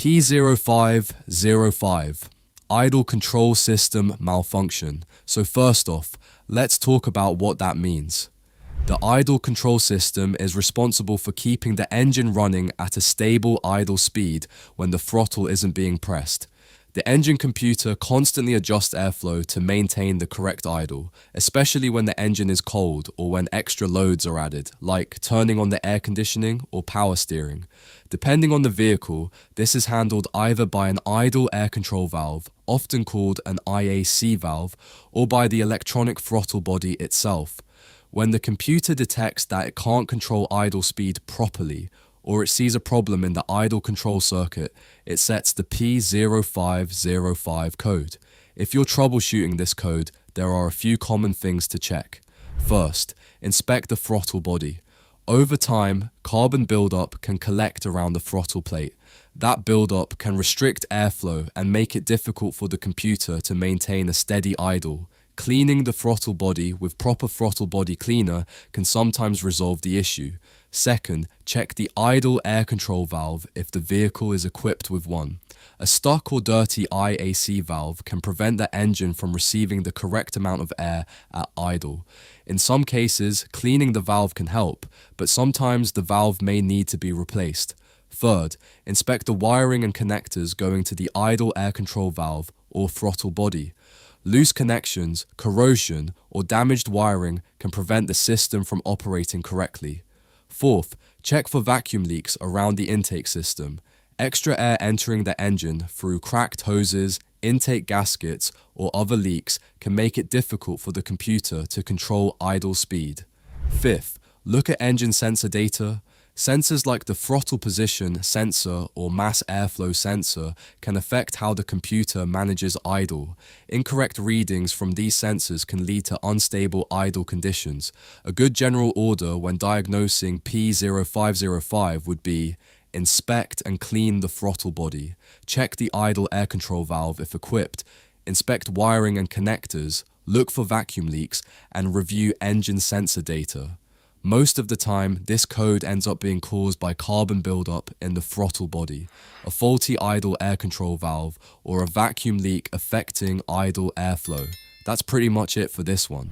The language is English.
P0505, idle control system malfunction. So first off, let's talk about what that means. The idle control system is responsible for keeping the engine running at a stable idle speed when the throttle isn't being pressed. The engine computer constantly adjusts airflow to maintain the correct idle, especially when the engine is cold or when extra loads are added, like turning on the air conditioning or power steering. Depending on the vehicle, this is handled either by an idle air control valve, often called an IAC valve, or by the electronic throttle body itself. When the computer detects that it can't control idle speed properly, or it sees a problem in the idle control circuit, it sets the P0505 code. If you're troubleshooting this code, there are a few common things to check. First, inspect the throttle body. Over time, carbon buildup can collect around the throttle plate. That buildup can restrict airflow and make it difficult for the computer to maintain a steady idle. Cleaning the throttle body with proper throttle body cleaner can sometimes resolve the issue. Second, check the idle air control valve if the vehicle is equipped with one. A stuck or dirty IAC valve can prevent the engine from receiving the correct amount of air at idle. In some cases, cleaning the valve can help, but sometimes the valve may need to be replaced. Third, inspect the wiring and connectors going to the idle air control valve or throttle body. Loose connections, corrosion, or damaged wiring can prevent the system from operating correctly. Fourth, check for vacuum leaks around the intake system. Extra air entering the engine through cracked hoses, intake gaskets, or other leaks can make it difficult for the computer to control idle speed. Fifth, look at engine sensor data. Sensors like the throttle position sensor or mass airflow sensor can affect how the computer manages idle. Incorrect readings from these sensors can lead to unstable idle conditions. A good general order when diagnosing P0505 would be: inspect and clean the throttle body, check the idle air control valve if equipped, inspect wiring and connectors, look for vacuum leaks, and review engine sensor data. Most of the time, this code ends up being caused by carbon buildup in the throttle body, a faulty idle air control valve, or a vacuum leak affecting idle airflow. That's pretty much it for this one.